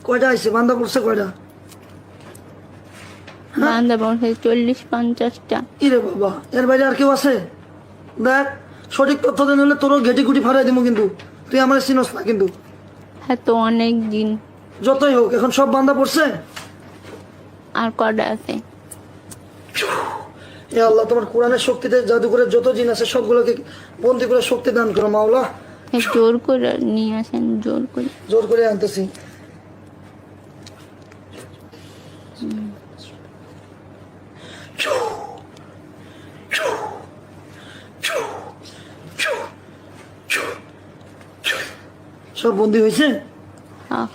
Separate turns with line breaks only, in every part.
কয়টা আইছে বান্দা পড়ছে কয়টা?
বান্দা পড়ছে 40-50টা।
ইরে বাবা, এর বাইরে আর কেউ আছে? দেখ, সঠিক তথ্য দেন হলে তোরও ঘেটি গুটি ফারাই দিব, কিন্তু তুই আমার চিনস না কিন্তু।
হ্যাঁ তো অনেক দিন।
যতই হোক, এখন সব বান্দা পড়ছে।
আর কটা আছে?
এ আল্লাহ, তোমার কোরআনের শক্তিতে জাদুঘরের যত জিন আছে সবগুলোকে বন্দি করে শক্তি দান করো মাওলা।
জোর করে নিয়ে আসেন, জোর করে।
জোর করে আনতেছি। সব বন্দি হয়েছে?
হ্যাঁ।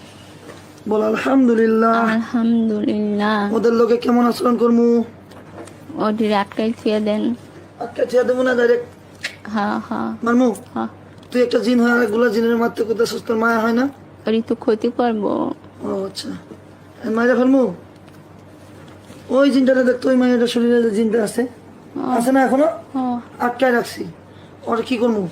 বল আলহামদুলিল্লাহ।
আলহামদুলিল্লাহ।
ওদের লোকে কেমন আচরণ করবো?
ওদের আটকাই ছেড়ে দেন।
আটকা ছেড়ে দেবো না, ডাইরেক্ট
হ্যাঁ হ্যাঁ
মারমু?
হ্যাঁ।
তুই একটা জিন হয়, আরেকগুলা জিনের মারতে কোথায় তোর মায়া হয় না?
ওরই তো ক্ষতি করবো।
ও আচ্ছা, মায়েরা ফেলমু? ওই জিনটারে দেখতো, ওই মায়ের শরীরে যে জিনটা আছে, আছে না এখনো? আটকায় রাখছি। ওরা কি করবো?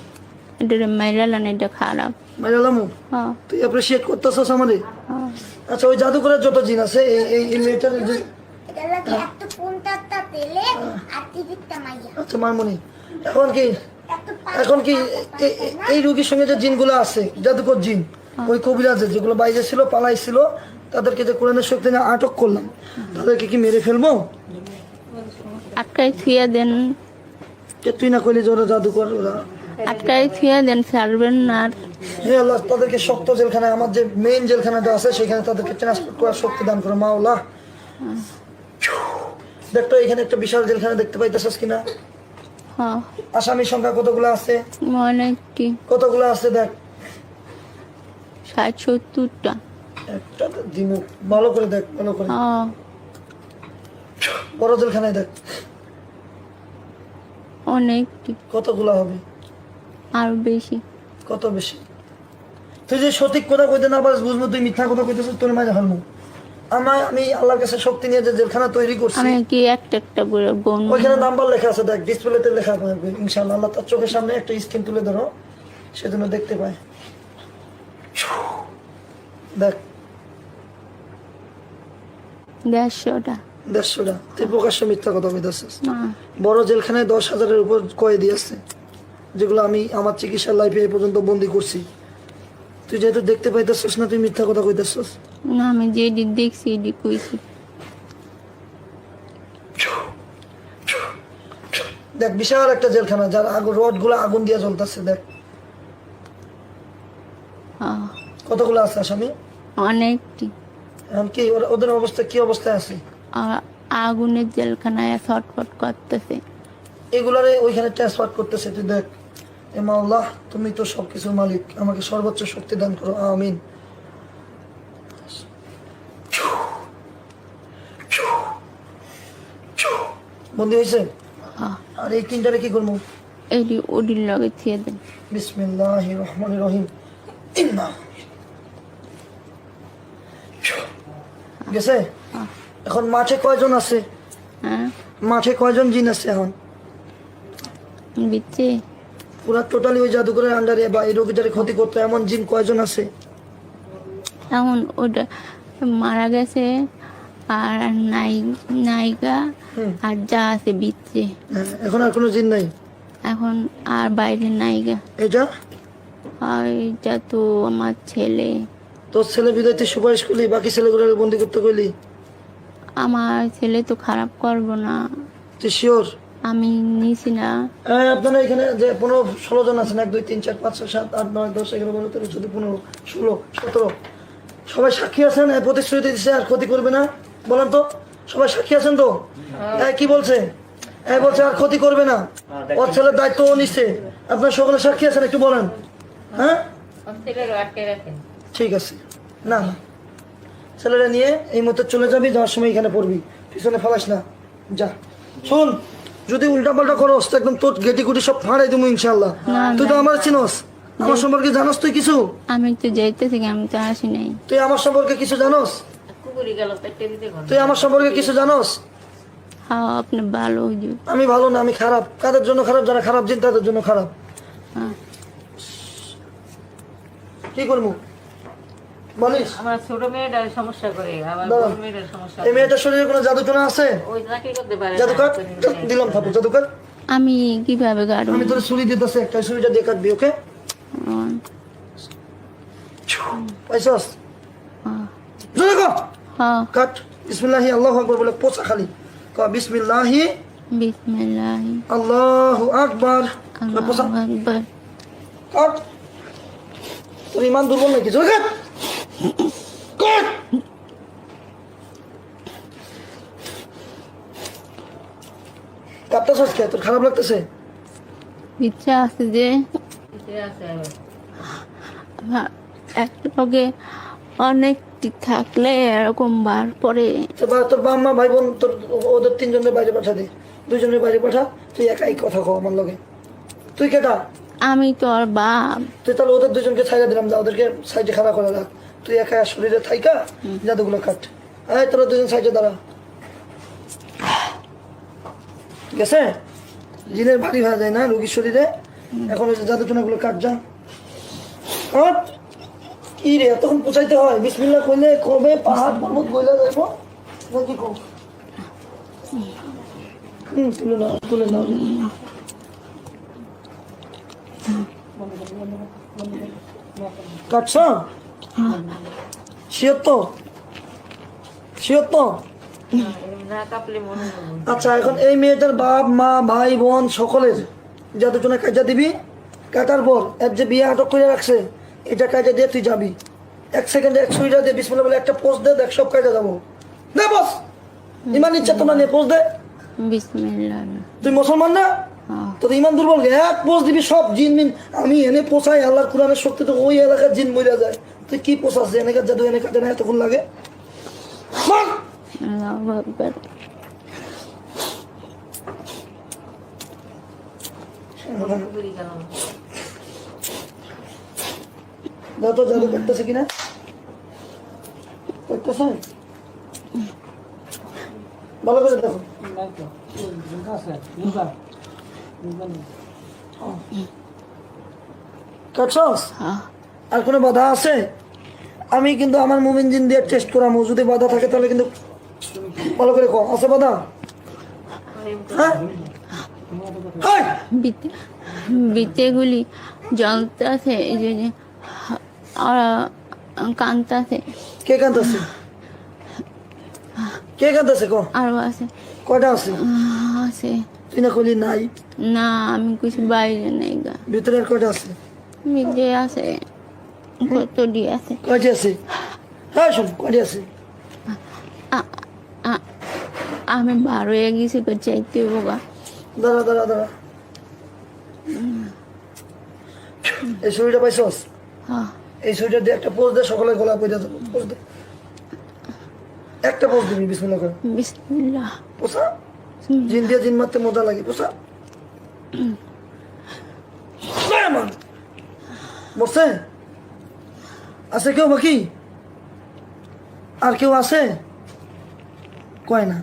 এটা মাইরালান, এটা খারাপ।
মাইরালামু?
হ্যাঁ
তুই অ্যাপ্রিসিয়েট করতেছস আমারে?
হ্যাঁ।
আচ্ছা, ওই জাদুঘরের যত জিন আছে, এই মেয়েটার যে আচ্ছা মারমনি, এখন কি এই রোগীর সঙ্গে যে জিনগুলো আছে, জাদুকর জিন, ওই কবিরাজের যেগুলো বাইরে ছিল, পালাইছিল, তাদেরকে যে কোরআনের শক্তি নিয়ে আটক করলাম, তাদেরকে কি মেরে ফেলবো?
আটকাই ছেড়ে দেন।
তুই না কইলি যে ওরা জাদুকর, ওরা
আটকাই ছেড়ে দেন, ছাড়বেন না আর।
হে আল্লাহ, তাদেরকে শক্ত জেলখানায়, আমার যে মেইন জেলখানাটা আছে সেখানে তাদেরকে ট্রান্সপোর্ট করার শক্তি দান করো মাওলা। দেখতো এখানে একটা বিশাল জেলখানা দেখতে পাইতেছস কিনা?
হ্যাঁ।
আসামির সংখ্যা কতগুলো আছে?
অনেকটি।
কতগুলো আছে দেখ।
60-70টা।
একটা দিমু, ভালো করে দেখ, ভালো করে।
হ্যাঁ।
বড় জেলখানায় দেখ
অনেকটি।
কতগুলো হবে?
আর বেশি।
কত বেশি? তুই যে সঠিক কথা কইতে না পারিস, বুঝবো তুই মিথ্যা কথা কইতেছিস, তোর মাঝে হারমু। আমি আল্লাহর কাছে শক্তি নিয়ে যে জেলখানা তৈরি করছি,
আমি কি একটা একটা করে গুনবো?
ওইখানে নাম্বার লেখা আছে, দেখ, ডিসপ্লেতে লেখা থাকবে ইনশাআল্লাহ। আল্লাহ তার চোখের সামনে একটা স্ক্রিন তুলে ধরো, সেজন্য দেখতে পায়। দেখ,
150টা।
150টা। তুই প্রকাশ্য মিথ্যা কথা কইতেছিস।
না।
বড় জেলখানায় 10,000-এর উপর কয়েদি আছে, যেগুলো আমি আমার চিকিৎসার লাইফে এই পর্যন্ত বন্দি করছি। তুই যেহেতু দেখতে পাইতেছিস না, তুই মিথ্যা কথা কইতেছিস।
না, আমি যেটি দেখছি এটি কইছি।
দেখ, বিশাল একটা জেলখানা, যার আগুন, রড গুলো আগুন দিয়ে জ্বলতেছে। দেখ
হ্যাঁ।
কতগুলো আছে আসামি?
অনেকটি।
এখন কি ওদের অবস্থা, কি অবস্থায় আছে?
আগুনের জেলখানায় ছটফট করতেছে।
এগুলারে ওইখানে ট্রান্সফার করতেছে। তুই দেখ, এ মাওলা, তুমি তো সবকিছুর মালিক, আমাকে সর্বোচ্চ শক্তি দান করো, আমিন। বন্দি হয়েছে? আর এই তিনটারে কি করবো?
এটি ওডির লগে ছেড়ে দেন।
বিসমিল্লাহির রহমানির রহিম। গেছে? এখন মাঠে কয়জন আছে?
হ্যাঁ।
মাঠে কয়জন জিন আছে এখন?
বিচ্ছে
পুরা টোটালি ওই জাদুঘরের আন্ডারে বা এই রোগীটারে ক্ষতি করতে এমন জিন কয়জন আছে?
এখন ওটা মারা গেছে, আর নায়িকা আর যা আছে বিচ্ছে।
এখন আর কোনো জিন নাই?
এখন আর বাইরে নায়িকা।
এটা?
আর এটা তো আমার ছেলে।
তোর ছেলে বিদায়তে সুপারিশ করলি, বাকি ছেলেগুলো বন্দি করতে কইলি?
আমার ছেলে তো খারাপ করবো না।
তুই শিওর?
আমি নিছি না।
আপনারা এখানে যে 15-16 জন আছেন, 1 2 3 4 5 6 7 8 9 10 11 12 13 14 15 16 17, সবাই সাক্ষী আছেন? প্রতিশ্রুতি দিচ্ছে আর ক্ষতি করবে না, বলেন তো? সবাই সাক্ষী আছেন তো? কি বলছে? বলছে আর ক্ষতি করবে না, ওর ছেলের দায়িত্ব ও নিচ্ছে। আপনার সকলে সাক্ষী আছেন, একটু বলেন। হ্যাঁ, ঠিক আছে। না না, ছেলেরা নিয়ে এই মতো চলে যাবি, যাওয়ার সময় এখানে পড়বি, পিছনে ফেলাস না, যা। শোন, যদি উল্টা পাল্টা করস তো একদম তোর গেটি গুটি সব ফাড়াই দেবো ইনশাল্লাহ। তুই তো আমার চিনস, আমার সম্পর্কে জানোস তুই কিছু?
আমি তো যাইতেছি, আমি তো আসি নাই।
তুই আমার সম্পর্কে কিছু জানোস? তুই আমার সম্পর্কে কিছু জানোস?
হ্যাঁ, আপনি ভালো হুজুর।
আমি ভালো না, আমি খারাপ। কাদের জন্য খারাপ? যারা খারাপ জিন তাদের জন্য খারাপ।
হ্যাঁ।
কি করবো? বলিস
আমার ছোট মেয়েটার সমস্যা করে, আবার
দাঁড়া।
বড় মেয়েটার সমস্যা
এই
করে।
মেয়েটার শরীরে কোনো জাদুটোনা আছে?
ওই চাকরি করতে পারে না,
জাদুকর দিলাম থাপড়, জাদুকর
আমি কিভাবে গাড়ো?
আমি তোর ছুরি দিতেছি, একটা ছুরিটা দিয়ে কাটবি, ওকে? পাইছস? জোরে কর,
হ্যাঁ।
কাট। বিসমিল্লাহি আল্লাহু আকবার বলে পোছা খালি ক, বিসমিল্লাহি
বিসমিল্লাহ
আল্লাহু আকবার পোছা
আল্লাহু আকবার।
কাট। তোর ইমান দুর্বল নাকি? জোরে কাট, কাট। কাটতেছস কে? তোর খারাপ লাগতেছে?
ইচ্ছা আছে যে
ঠিক আছে।
একলগে অনেক থাকলে এরকম বার পরে
তোর বাবা মা ভাই বোন তোর ওদের তিনজনের বাইরে পাঠা দে, দুইজনের বাইরে পাঠা, তুই একাই কথা কও আমার লগে। তুই কেটা?
আমি তোর বাপ।
তুই তাহলে ওদের দুজনকে ছাইড়া দিলাম, যা ওদেরকে সাইডে খাড়া করে রাখ, তুই একা শরীরে থাইকা জাদুগুলো কাট। এই তোরা দুজন সাইডে দাঁড়া, ঠিক আছে? জিনের ভারী হয়ে যায় না রোগীর শরীরে, এখন ওই যে জাদুটনাগুলো কাট, যা কাট। কি রে এতক্ষণ পৌঁছাইতে হয়? বিসমিল্লাহ কইলে কবে পাহাড় পর্বত বইলা যাইব নাকি কো? তুলে নাও, তুলে নাও। কাটছ? ৭৬ ৭৬।
না কাঁপলে মনে হবে।
আচ্ছা, এখন এই মেয়েটার বাপ মা ভাই বোন সকলের জাদুটনা কাজা দিবি। কাটার পর এর যে বিয়ে আটক করে রাখছে এটা কাজা দিয়ে তুই যাবি। 1 সেকেন্ডে 100 দিয়ে বিসমিল্লাহ বলে একটা পোস্ট দে, দেখ সব কাজা যাবো। দে বস, ইমান ইচ্ছা তোমরা নিয়ে পোস্ট দে।
বিসমিল্লাহ।
তুই মুসলমান না?
হ্যাঁ।
তোর ইমান দুর্বল গে, এক পোস্ট দিবি সব জিন মিন আমি এনে পোষাই। আল্লাহর কোরআনের শক্তি তো ওই এলাকার জিন মরে যায়। তুই কি পোষাস যে এনেকার জাদু এনে কাটে না এতক্ষণ লাগে? মার।
আল্লাহু আকবার।
ঘুরি গেল।
দাও তো জাদু করতেছে কিনা, করতেছে ভালো করে দেখো। কাটছস?
হ্যাঁ।
আর কোনো বাধা আছে? আমি কিন্তু আমার মুমিন জিন দিয়ে টেস্ট করাম, যদি বাধা থাকে তাহলে কিন্তু ভালো করে কম আছে বাধা। হ্যাঁ হাই!
বিতেগুলি জ্বলতেছে, এই যে কানতেছে।
কে কাঁদতেছে? কে কাঁদতেছে ক?
আরো আছে।
কয়টা আছে?
আছে
তুই না কইলি নাই?
না, আমি কিছু বাইরে নেই গা।
ভিতরে আর কয়টা আছে?
মিলে আছে, কতটি আছে।
কয়টি আছে? হ্যাঁ শোন, কয়টি আছে?
আমি বার হয়ে গেছি, চাইতে বোগা।
দাঁড়া দাঁড়া দাঁড়া, এই ছুরিটা পাইছস?
হ্যাঁ।
এই ছুরিটা দিয়ে একটা পোজ দে, সকলে গলা পইরা দেবো। পোজ দে, একটা পোজ দিবি, বিসমিল্লাহ করে
বিসমিল্লাহ।
পোষা। জিন দিয়ে জিন মারতে মজা লাগে, পোষা। বসে আছে কেউ বাকি? আর কেউ আছে? কয় না।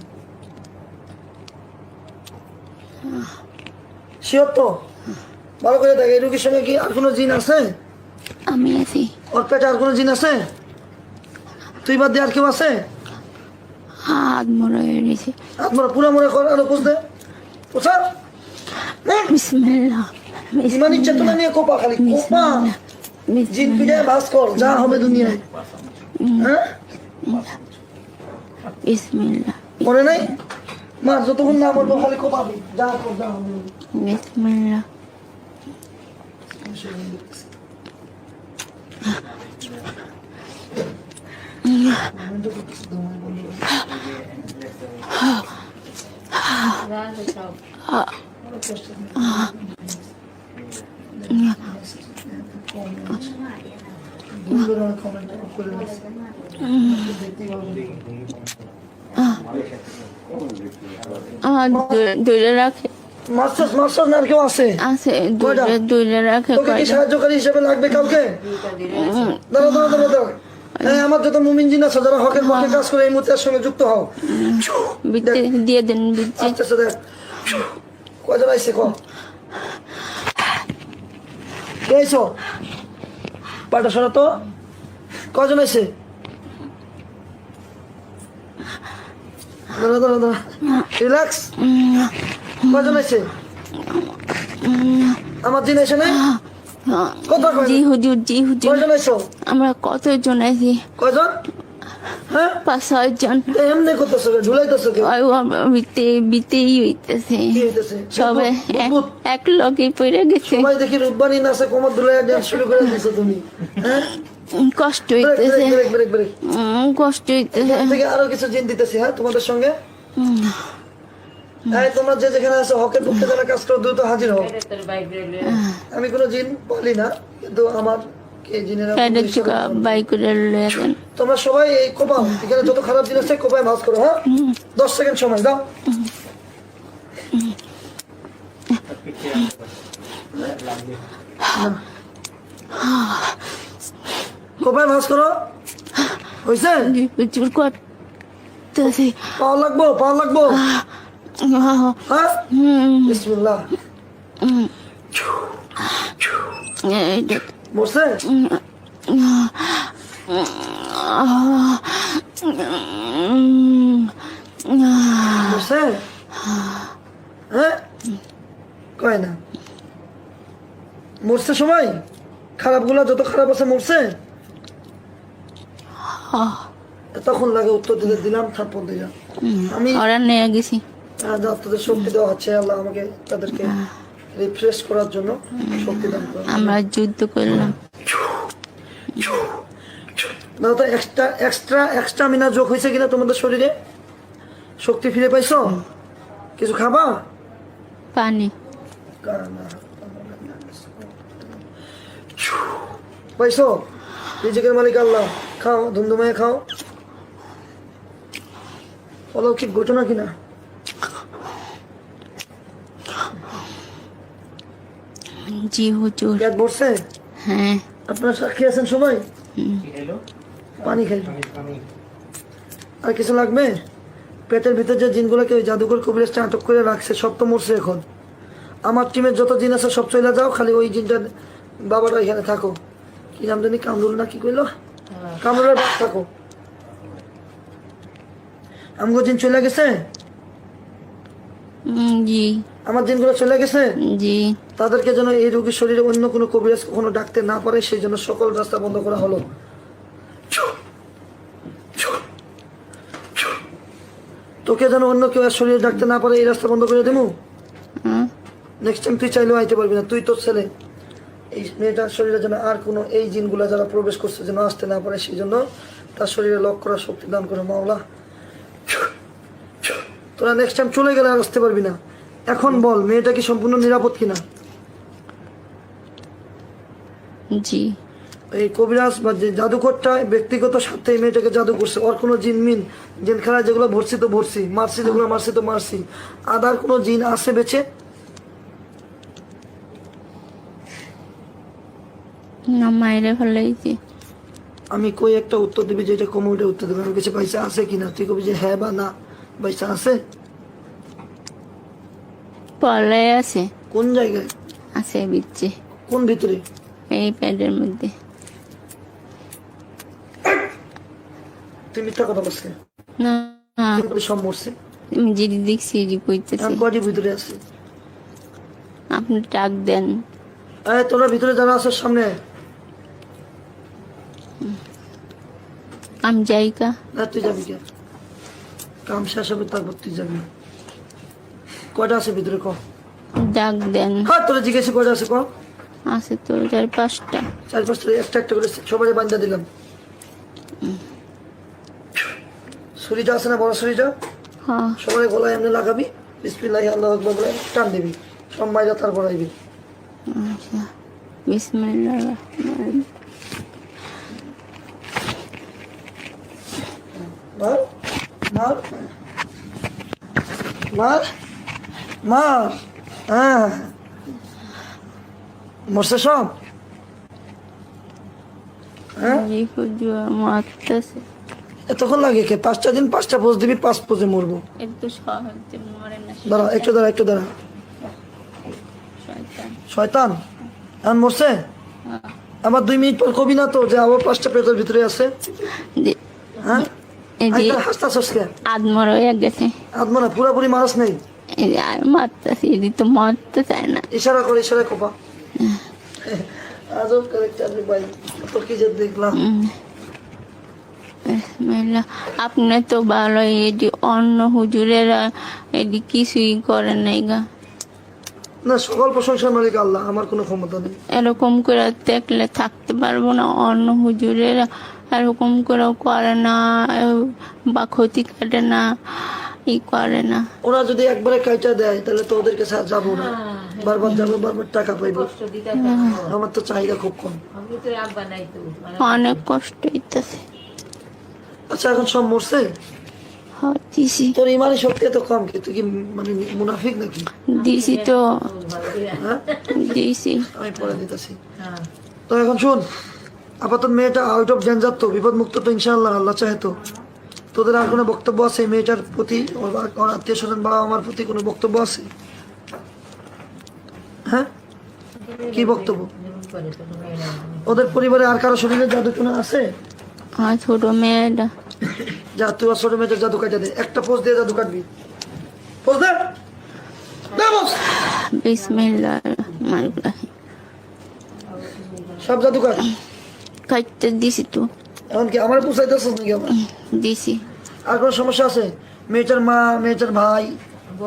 শিওর তো? ভালো করে দেখ, এই রোগীর সঙ্গে কি আর কোনো জিন আছে?
আমি আছি।
ওর পেটে আর কোনো জিন আছে? তুই বাদ দিয়ে আর কেউ আছে?
হাত মরে গেছে।
আপনারা পুরা মনে কর, আরো বুঝতে পোষা।
বিসমিল্লাহ।
ইমান ইচ্ছা তোলা নিয়ে কোপা, খালি কোপা। জিন পিড়ে বাস কর, যা হবে দুনিয়ায়। হ্যাঁ
বিসমিল্লাহ।
মনে নাই? মার যতক্ষণ না মরবো খালি কোপাবি, যা কর যা হবে।
বিসমিল্লাহ। দূরে রাখে।
মাস্টার মাস্টার না আর কেউ আছে?
আছে,
কয়টা?
দূরে রাখে।
তোকে কি সাহায্যকারী হিসেবে লাগবে কাউকে? দাঁড়া দাঁড়া দাঁড়া দাঁড়া। এই আমার যত মুমিন জিন আছে যারা হকের পক্ষে কাজ করে এই মুহূর্তের সঙ্গে যুক্ত হও।
বিতে দিয়ে দেন, বিতে।
আস্তে আস্তে দেখ কয়জন আইছে ক? কে আইছো? পাটা সরা তো, কজন হয়েছে? দাঁড়া দাঁড়া দাঁড়া, রিল্যাক্স। কজন হয়েছে? আমার দিন এসে নাই? কত
জি হুজুর, জি হুজুর।
কয়জন হয়েছ?
আমরা কতজন আছি?
কয়জন? হ্যাঁ
5-6 জন।
তো এমনি করতেছো কে? ঝুলাইতেছো কে?
বিতেই হইতেছে।
কি হইতেছে?
সবাই
বুদবুদ।
এক লগে পড়ে গেছে।
সবাই দেখি রূপবানী নাচে, কোমর ধুলাই ডান্স শুরু করে দিছো তুমি। হ্যাঁ
কষ্ট
ব্রেক
হইতেছে,
ব্রেক ব্রেক ব্রেক।
কষ্ট হইতেছে।
এর থেকে আরো কিছু জিন দিতেছি, হ্যাঁ তোমাদের সঙ্গে। হ্যাঁ তোমরা যে যেখানে আছো, হকের পক্ষে যারা কাজ করো দ্রুত হাজির হও।
এটা তোর বাইক রেলে
আমি কোনো জিন বলি না, কিন্তু আমার কে জিনেরা
প্যাডের চুকা বাই করে লয়ে দেন।
তোমরা সবাই এই কোপাও, এখানে যত খারাপ জিনিস আছে কোপায় ভাঁজ করো, হ্যাঁ 10 সেকেন্ড সময় দাও। কোপায় ভাঁজ করো, হয়েছে?
জি হুজুর করতেছে।
পাওয়া লাগবো, পাওয়া লাগবো, হ্যাঁ বিসমিল্লাহ।
এইটা
বসছে? বসছে? হ্যাঁ কয় না মরছে সবাই? খারাপগুলা যত খারাপ আছে মরছে? তখন লাগে উত্তর দিতে দিলাম, থাপ্পড় দিলাম আমি।
ওরা নিয়ে গেছি।
আপনাদের শক্তি দেওয়া হচ্ছে, আল্লাহ আমাকে তাদেরকে রিফ্রেশ করার জন্য শক্তি দান করেন।
আমরা যুদ্ধ করলাম।
না তো এক্সট্রা এক্সট্রা এক্সট্রা মিনা যোগ হয়েছে কিনা তোমাদের শরীরে? শক্তি ফিরে পাইছো? কিছু খাবা?
পানি
পাইছো? রিজিকের মালিক আল্লাহ, খাও ধুমধুমায় খাও। অলৌকিক ঘটনা কিনা?
জি হুজুর।
পেট ভরছে?
হ্যাঁ।
আপনারা সাক্ষী আছেন সবাই? পানি খাই। আর কিছু লাগবে? পেটের ভিতরে যে জিনগুলোকে ওই জাদুঘর কবিরাজটা আটক করে রাখছে সব তো মরছে এখন। আমার টিমের যত জিন আছে সব চলে যাও, খালি ওই জিনটা বাবাটা এখানে থাকো। কি নাম জানি, কামরুল না কি কইলো? কামরুলের বাপ থাকো। আমগো জিন চলে গেছে?
জি
আমার জিনগুলো চলে গেছে?
জি।
তাদেরকে যেন এই রোগীর শরীরে অন্য কোনো কবিরাজ কখনো ডাকতে না পারে, সেই জন্য সকল রাস্তা বন্ধ করা হলো। তোকে যেন অন্য কেউ আর শরীরে ডাকতে না পারে, এই রাস্তা বন্ধ করে দেবো। নেক্সট টাইম তুই চাইলেও আইতে পারবি না, তুই তোর ছেলে। এই মেয়েটার শরীরে যেন আর কোনো এই জিনগুলা যারা প্রবেশ করছে যেন আসতে না পারে, সেই জন্য তার শরীরে লক করার শক্তি দান করে মাওলা। তোরা নেক্সট টাইম চলে গেলে আর আসতে পারবি না। এখন বল, মেয়েটা কি সম্পূর্ণ নিরাপদ কিনা?
জি।
এই কবিরাজ বা যে জাদুকরটা ব্যক্তিগত স্বার্থে এই মেয়েটাকে জাদু করছে। ওর কোনো জিন মিন জিন খেলা যেগুলো ভরছি তো ভরছি, মারছি যেগুলো মারছি তো মারছি। আদার কোনো জিন আছে বেঁচে?
না, মাইরে ফেলাইছি।
আমি কই একটা উত্তর দিবি, যেটা কমে ওইটা উত্তর দেবে। আমি কাছে পয়সা আছে কিনা তুই কবি যে হ্যাঁ বা না, পয়সা আছে?
পলে আছে।
কোন জায়গায়
আছে বিচ্ছে,
কোন ভিতরে?
এই প্যাডের মধ্যে।
তুই মিথ্যা কথা বলছিস?
না
সব মরছে।
আমি যেটি দেখছি এটি কইতেছি।
এখন কয়টি ভিতরে আছে?
আপনি ডাক দেন।
তোরা ভিতরে যারা আছে সামনে আয়।
আমি যাইকা।
না তুই যাবি কে? কাম শেষ হবে তারপর তুই যাবি। কয়টা আছে ভিতরে ক?
ডাক দেন।
হ্যাঁ তোরা জিজ্ঞেস কয়টা আছে ক?
আছে তো 4-5টা।
4-5টা একটা একটা করে সবাই বান্ধা দিলাম। ছুরিটা আছে না, বড় ছুরিটা?
হ্যাঁ।
সবাই গলায় এমনি লাগাবি, বিসমিল্লাহি আল্লাহু আকবার বলে টান দিবি, সব মাইরা তারপর আইবি।
আচ্ছা, বিসমিল্লাহির রহমানির
মার মার মার মার। হ্যাঁ মরছে সব? হ্যাঁ
জি হুজুর, মারতেছে।
এতক্ষণ লাগে কে? 5টা দিন 5টা পোজ দিবি, 5 পোজে মরবো।
একটু সহজে মরে না।
দাঁড়া একটু দাঁড়া, একটু দাঁড়া।
শয়তান।
শয়তান এখন মরছে? আমার 2 মিনিট পর কবি না তো যে আবার 5টা পেটের ভিতরে আছে?
যে-
হ্যাঁ
এই যে
হাসতাছস কে?
আদমর হয়ে গেছে,
আদমরা পুরাপুরি মানুষ নেই,
এই যে আর মারতেছি, এদি তো মরতে চায় না।
ইশারা করে ইশারা কোপা। আজব ক্যারেক্টার রে ভাই, তো কি যে দেখলাম।
বিসমিল্লাহ। আপনি তো ভালো, এটি অন্য হুজুরেরা এটি কিছুই করে নাই গা।
না, সকল প্রশংসা মালিক আল্লাহ, আমার কোনো ক্ষমতা নেই।
এরকম করে দেখলে থাকতে পারবো না। অন্য হুজুরেরা এরকম করেও করে না, বা ক্ষতি কাটে না, ই করে না।
ওরা যদি একবারে কাইটা দেয় তাহলে তো ওদের কাছে আর যাবো না, বারবার যাবো, বারবার টাকা পাইবো।
কষ্ট দিতে
আমার তো চাহিদা খুব কম।
আমি তো আব্বা নাই তো মানে
অনেক কষ্ট হইতেছে।
আচ্ছা, এখন সব মরছে?
দিছি
তোর ইমানি শক্তি এত কম কি? তুই কি মানে মুনাফিক নাকি?
দিছি তো,
ভালো করে
হ্যাঁ,
দিছি।
আমি পরে দিতেছি।
হ্যাঁ
তো এখন শুন, আপাতত মেয়েটা আউট অফ ডেঞ্জার তো, বিপদ মুক্ত তো ইনশাআল্লাহ, আল্লাহ চাহে তো। তোদের আর কোনো বক্তব্য আছে এই মেয়েটার প্রতি, ওর আত্মীয় স্বজন বাবা আমার প্রতি কোনো বক্তব্য আছে? হ্যাঁ, কি বক্তব্য?
যেমন করে তো মেয়েরা
ওদের পরিবারে আর কারো শরীরে জাদু টুনা আছে?
আমার ছোট মেয়েটা
যা, তুই আর ছোট মেয়েটার জাদু কাটা দে, একটা পোজ দিয়ে জাদু কাটবি। পোজ দে, দে পোজ।
বিসমিল্লাহ রহমানির রহিম।
সব জাদু কাট।
কাটতে দিছি তো,
এখন কি আমার পুষাইতেছিস নাকি আমার?
দিছি।
আর কোনো সমস্যা আছে? মেয়েটার মা, মেয়েটার ভাই,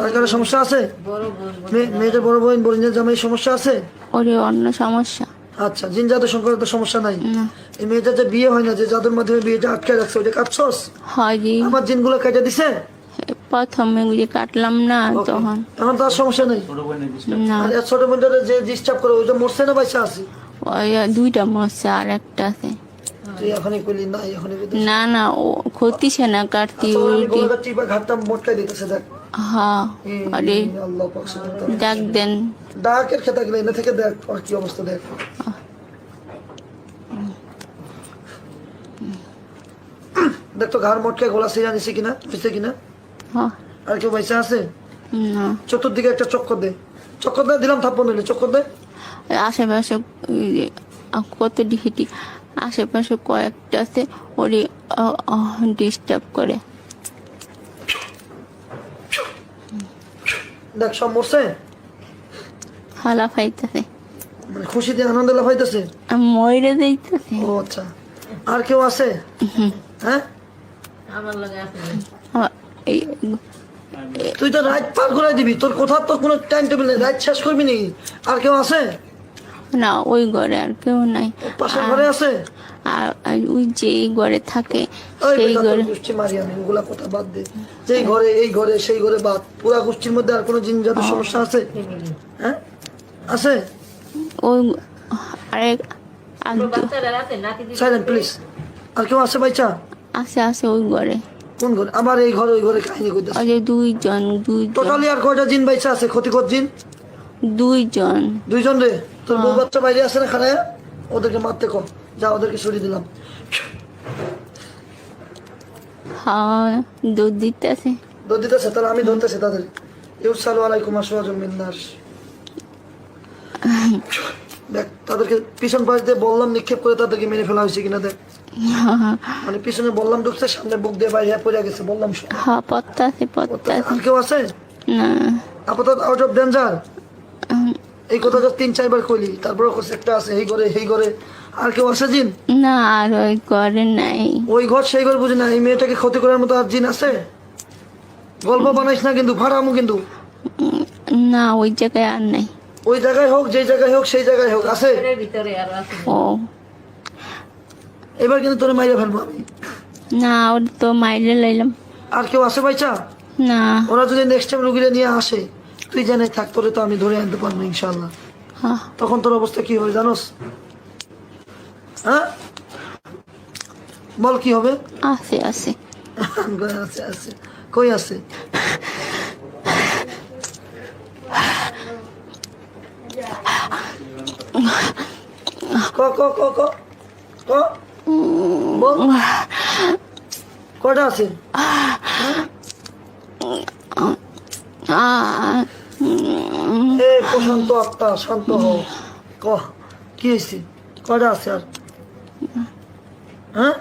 আর কারো সমস্যা আছে?
বড় বোন
মেয়েটার বড় বোন, বোনের জামাই সমস্যা আছে?
ওরে অন্য সমস্যা
আচ্ছা, জিন জাদু সংক্রান্ত তো সমস্যা নাই।
না।
এই মেয়েটার যে বিয়ে হয় না, যে জাদুর মাধ্যমে বিয়েটা আটকে রাখছে, ওইটা কাটছস?
হাজি
আমার জিনগুলো কেটে দিছে?
প্রথমে যে কাটলাম না
Okay.
তখন
এখন তো আর সমস্যা নেই।
না,
আর এর ছোট বোনটার যে ডিস্টার্ব করে, ওইটা মরছে না বাইসা আছে?
ওই দুইটা মরছে আর একটা আছে।
তুই এখনই কইলি না, এখনই বলতে।
না না, ও ক্ষতিছে না, কাটতি
আচ্ছা, ওর আমি
উল্টি।
গলাটা টিপা ঘাটটা মোটকাই দিতেছে, দেখ।
হ্যাঁ, আরে
আল্লাহ পাক সুবহানাহু ওয়া তাআলা।
ডাক দেন।
ডাকের খেতা গেলে এনে থেকে দেখ আর কি অবস্থা, দেখ। দেখ তো ঘাড় মোটকায় গলা সিরা নিছে কিনা, বুঝছে কিনা?
হ্যাঁ,
আর কেউ বাইসা আছে?
না,
চতুর্দিকে একটা চক্কর দে, চক্কর দে, দিলাম থাপ্পড় নিলে, চক্কর দে।
আশেপাশে কত ডিহিটি আশেপাশে কয়েকটা আছে, ওরে ডিস্টার্ব করে।
দেখ সব মরছে,
হালা ফাইতেছে,
মানে খুশিতে আনন্দ লাফাইতেছে।
ময়রা যাইতেছে।
ও আচ্ছা, আর কেউ আছে? হ্যাঁ,
আমার লাগে আছে
এই
তুই তো রাত পার করে দিবি, তোর কোথাও তো কোনো টাইম টেবিল নেই, রাত শেষ করবি নাকি? আর কেউ আছে?
না, ওই ঘরে আর কেউ নাই।
পাশের ঘরে আছে?
আর ওই যে এই ঘরে থাকে
ওই
সেই
বেটা, তোর
ঘরে।
গোষ্ঠী মারি আমি, ওগুলা কথা বাদ দে। যেই ঘরে, এই ঘরে, সেই ঘরে বাদ, পুরা গোষ্ঠীর মধ্যে আর কোনো জিন জাদুর সমস্যা আছে?
ফ্যামিলি
হ্যাঁ, আছে?
ওই আরেক আর
বাচ্চারা রাতে নাতি দিদি
সাইলেন্ট প্লিজ। আর কেউ আছে বাইচা?
আছে আছে ওই ঘরে।
কোন ঘরে? আমার এই ঘরে, ওই ঘরে কাহিনী কইতেছে।
ওই যে দুইজন
টোটালি আর কয়টা জিন বাইচা আছে, ক্ষতিকর জিন?
দুইজন।
দুইজন রে। তোর বউ বাচ্চা বাইরে আছে না খারায়? ওদেরকে মারতে কম, যা, ওদেরকে সরিয়ে দিলাম।
হ্যাঁ, দুধ দিতেছে।
দৌড় দিতেছে, তাহলে আমি ধরতেছি তাদের। ইউসালু আলাইকুম আসওয়াজুম মিন নার। দেখ, তাদেরকে পিছন পাশ দিয়ে বললাম নিক্ষেপ করে তাদেরকে মেরে ফেলা হয়েছে কিনা দেখ। মানে পিছনে বললাম ঢুকছে, সামনে বুক দিয়ে বাইরে পড়ে গেছে, বললাম শোন।
হ্যাঁ, পত্তাছে পত্তাছে।
আর কেউ আছে?
না,
আপাতত আউট অফ ডেঞ্জার। এই কথা তো 3-4 বার কইলি, তারপরে কোথাও একটা আছে, এই ঘরে, এই ঘরে। আর কেউ আছে জিন?
না, আর ওই ঘরে নাই।
ওই ঘর সেই ঘর বুঝি না। এই মেয়েটাকে ক্ষতি করার মতো আর জিন আছে? গল্প বানাইস না কিন্তু, ফাড়ামু কিন্তু।
না, ওই জায়গায় আর নাই।
ওই জায়গায় হোক, যেই জায়গায় হোক, সেই জায়গায় হোক, আছে।
ঘরের ভিতরে আর আছে
ও
এবার কিন্তু তোরে মাইরে ফেলবো আমি।
না, ওর তো মাইরে লাইলাম।
আর কেউ আছে বাইচা?
না।
ওরা যদি নেক্সট টাইম রুগীরা নিয়ে আসে, তুই জানে থাক, তোরে তো আমি ধরে আনতে পারবো ইনশাল্লাহ।
হ্যাঁ,
তখন তোর অবস্থা কি হবে জানোস? হ্যাঁ, বল কি হবে?
আছে আছে।
আছে আছে, কই আছে? ক ক ক ক ক বল, কটা আছে? এ প্রশান্ত আত্মা, শান্ত হও। ক কি হয়েছে? ক কয়টা আছে আর? হ্যাঁ,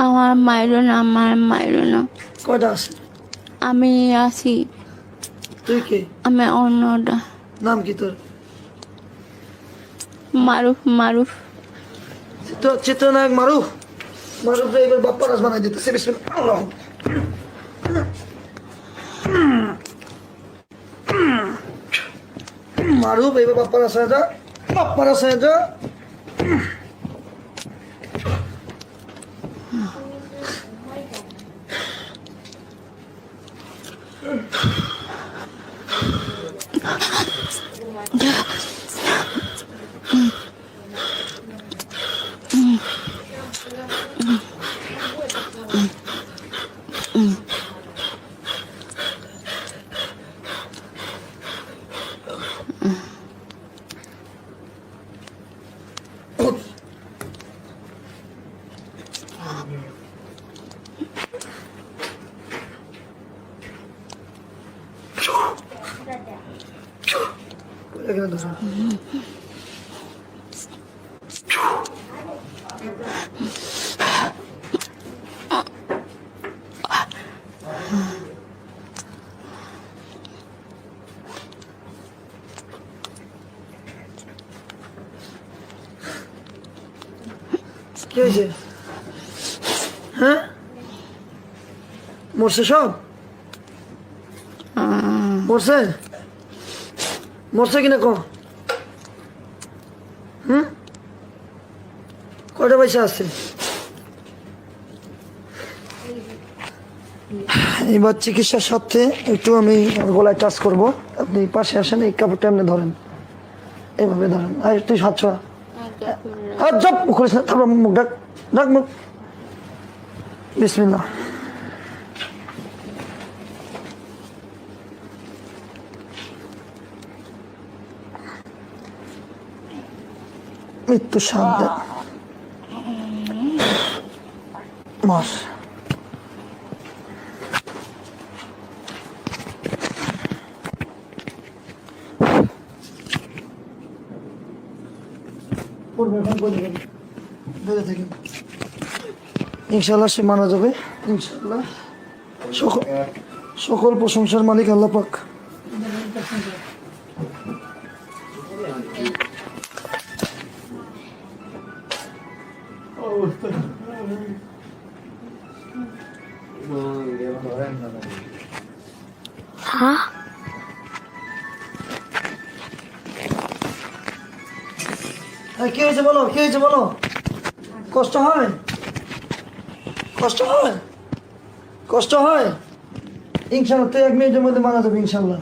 আমার মাইরো না, আমার মাইরো না।
কয়টা আছে?
আমি আছি,
তুই কে?
আমি অন্যটা।
নাম কি তোর?
মারুফ, মারুফ।
চিত্রনায়ক মারুফ। মারুফ রে এবার বাপ্পা রাজ বানাই দিতেছে। বিসমিল্লাহ। আল্লাহ। মারুফ এবার বাপ্পা রাজ হয়ে যা, বাপ্পা রাজ হয়ে যা। এখানে ধরো। কি হয়েছে? হ্যাঁ, মরছে সব? মরছে? মরছে কিনা কো? কয়টা পয়সা আছে? এবার চিকিৎসার সাথে একটু আমি গলায় টাচ করব। আপনি পাশে আসেন, এই কাপড়টা এমনি ধরেন, এইভাবে ধরেন। আর তুই হাত ছোঁয়া, আর জব করিস না। তারপর মুখ ডাক, ডাক মুখ। বিসমিল্লাহ। মৃত্যু শান্ত মাস। ইনশাল্লাহ সে মারা যাবে, ইনশাল্লাহ। সকল প্রশংসার মালিক আল্লাহ পাক।
হ্যাঁ,
কি হয়েছে বলো, কি হয়েছে বলো? কষ্ট হয়? কষ্ট হয়? কষ্ট হয়? ইনশাল্লাহ তুই 1 মিনিটের মধ্যে মারা যাবে ইনশাল্লাহ।